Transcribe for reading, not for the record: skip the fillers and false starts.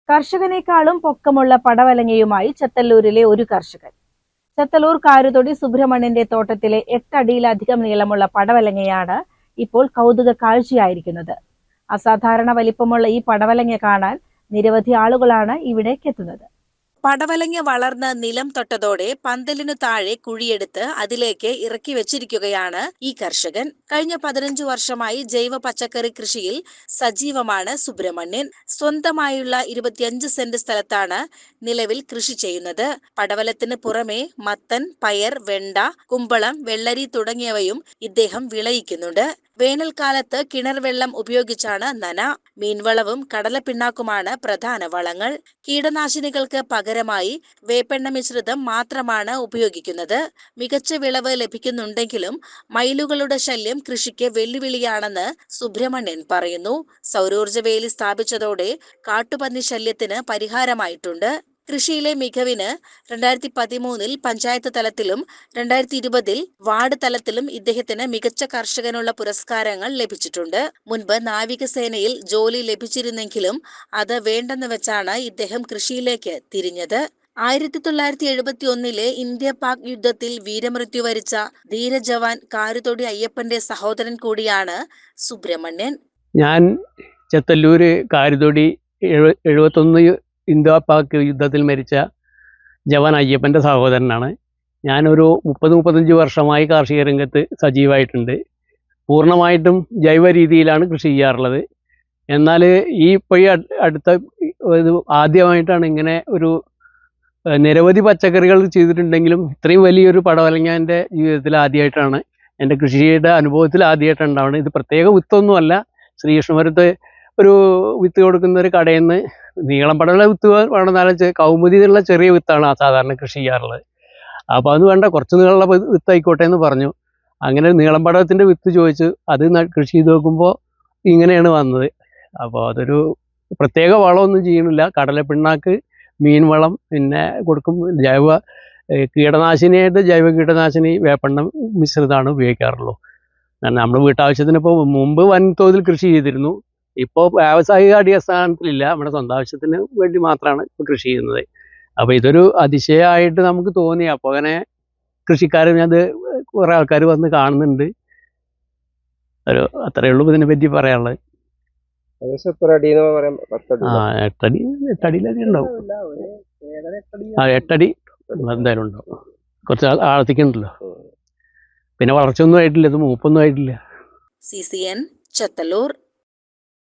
കർഷകനേക്കാളും പൊക്കമുള്ള പടവലങ്ങയുമായി ചത്തല്ലൂരിലെ ഒരു കർഷകൻ. ചത്തല്ലൂർ കാരുതൊടി സുബ്രഹ്മണ്യന്റെ തോട്ടത്തിലെ 8 അടിയിലധികം നീളമുള്ള പടവലങ്ങയാണ് ഇപ്പോൾ കൗതുക കാഴ്ചയായിരിക്കുന്നത്. അസാധാരണ വലിപ്പമുള്ള ഈ പടവലങ്ങ കാണാൻ നിരവധി ആളുകളാണ് ഇവിടേക്കെത്തുന്നത്. പടവലങ്ങ വളർന്ന് നിലം തൊട്ടതോടെ പന്തലിനു താഴെ കുഴിയെടുത്ത് അതിലേക്ക് ഇറക്കി വെച്ചിരിക്കുകയാണ് ഈ കർഷകൻ. കഴിഞ്ഞ 15 വർഷമായി ജൈവ പച്ചക്കറി കൃഷിയിൽ സജീവമാണ് സുബ്രഹ്മണ്യൻ. സ്വന്തമായുള്ള 25 സെന്റ് സ്ഥലത്താണ് നിലവിൽ കൃഷി ചെയ്യുന്നത്. പടവലത്തിന് പുറമെ മത്തൻ, പയർ, വെണ്ട, കുമ്പളം, വെള്ളരി തുടങ്ങിയവയും ഇദ്ദേഹം വിളയിക്കുന്നുണ്ട്. വേനൽക്കാലത്ത് കിണർ വെള്ളം ഉപയോഗിച്ചാണ് നന. മീൻവളവും കടലപ്പിണ്ണാക്കുമാണ് പ്രധാന വളങ്ങൾ. കീടനാശിനികൾക്ക് പകരമായി വേപ്പെണ്ണ മിശ്രിതം മാത്രമാണ് ഉപയോഗിക്കുന്നത്. മികച്ച വിളവ് ലഭിക്കുന്നുണ്ടെങ്കിലും മയിലുകളുടെ ശല്യം കൃഷിക്ക് വെല്ലുവിളിയാണെന്ന് സുബ്രഹ്മണ്യൻ പറയുന്നു. സൗരോർജ്ജ വേലി സ്ഥാപിച്ചതോടെ കാട്ടുപന്നി ശല്യത്തിന് പരിഹാരമായിട്ടുണ്ട്. കൃഷിയിലെ മികവിന് 2013 പഞ്ചായത്ത് തലത്തിലും 2020 വാർഡ് തലത്തിലും ഇദ്ദേഹത്തിന് മികച്ച കർഷകനുള്ള പുരസ്കാരങ്ങൾ ലഭിച്ചിട്ടുണ്ട്. മുൻപ് നാവികസേനയിൽ ജോലി ലഭിച്ചിരുന്നെങ്കിലും അത് വേണ്ടെന്ന് വെച്ചാണ് ഇദ്ദേഹം കൃഷിയിലേക്ക് തിരിഞ്ഞത്. 1971 ഇന്ത്യ പാക് യുദ്ധത്തിൽ വീരമൃത്യു വരിച്ച ധീരജവാൻ കാരുതൊടി അയ്യപ്പന്റെ സഹോദരൻ കൂടിയാണ് സുബ്രഹ്മണ്യൻ. ഞാൻ ചത്തല്ലൂര് കാരുതൊടി 71 ഇന്ത്യ പാക് യുദ്ധത്തിൽ മരിച്ച ജവാൻ അയ്യപ്പൻ്റെ സഹോദരനാണ്. ഞാനൊരു 30-35 വർഷമായി കാർഷിക രംഗത്ത് സജീവമായിട്ടുണ്ട്. പൂർണ്ണമായിട്ടും ജൈവ രീതിയിലാണ് കൃഷി ചെയ്യാറുള്ളത്. എന്നാൽ ഇപ്പോൾ അടുത്ത ആദ്യമായിട്ടാണ് ഇങ്ങനെ ഒരു നിരവധി പച്ചക്കറികൾ ചെയ്തിട്ടുണ്ടെങ്കിലും ഇത്രയും വലിയൊരു പടവലങ്ങ എൻ്റെ ജീവിതത്തിൽ ആദ്യമായിട്ടാണ്, എൻ്റെ കൃഷിയുടെ അനുഭവത്തിൽ ആദ്യമായിട്ടാണ് ഉണ്ടാവുന്നത്. ഇത് പ്രത്യേക വിത്തൊന്നുമല്ല. ശ്രീകൃഷ്ണപുരത്ത് ഒരു വിത്ത് കൊടുക്കുന്ന ഒരു കടയിൽ നിന്ന് നീളം പടമുള്ള വിത്ത് വേണമെന്നാലും കൗമുദിയുള്ള ചെറിയ വിത്താണ് സാധാരണ കൃഷി ചെയ്യാറുള്ളത്. അപ്പോൾ അത് വേണ്ട, കുറച്ച് നീളമുള്ള വിത്ത് ആയിക്കോട്ടെ എന്ന് പറഞ്ഞു. അങ്ങനെ നീളം പടവത്തിൻ്റെ വിത്ത് ചോദിച്ചു. അത് കൃഷി ചെയ്ത് നോക്കുമ്പോൾ ഇങ്ങനെയാണ് വന്നത്. അപ്പോൾ അതൊരു പ്രത്യേക വളമൊന്നും ചെയ്യണില്ല. കടലപ്പിണ്ണാക്ക്, മീൻ വളം പിന്നെ കൊടുക്കും. കീടനാശിനിയായിട്ട് ജൈവ കീടനാശിനി വേപ്പെണ്ണ മിശ്രിതമാണ് ഉപയോഗിക്കാറുള്ളൂ. കാരണം നമ്മുടെ വീട്ടാവശ്യത്തിന് ഇപ്പോൾ മുമ്പ് വൻതോതിൽ കൃഷി ചെയ്തിരുന്നു. ഇപ്പോൾ വ്യാവസായിക അടിസ്ഥാനത്തിലില്ല. നമ്മുടെ സ്വന്തം ആവശ്യത്തിന് വേണ്ടി മാത്രമാണ് ഇപ്പോൾ കൃഷി ചെയ്യുന്നത്. അപ്പോൾ ഇതൊരു അതിശയമായിട്ട് നമുക്ക് തോന്നി. അപ്പോൾ അങ്ങനെ കൃഷിക്കാർ അത് കുറേ ആൾക്കാർ വന്ന് കാണുന്നുണ്ട്. അത്രയേ ഉള്ളൂ ഇതിനെ പറ്റി പറയാനുള്ളത്. 8 അടിയിലധികം ഉണ്ടാവും. 8 അടി എന്തായാലും ഉണ്ടാവും. കുറച്ച് ആഴത്തിക്കുണ്ടല്ലോ. പിന്നെ വളർച്ചയൊന്നും ആയിട്ടില്ല, ഇത് മൂപ്പൊന്നും ആയിട്ടില്ല. CCN ചത്തല്ലൂർ.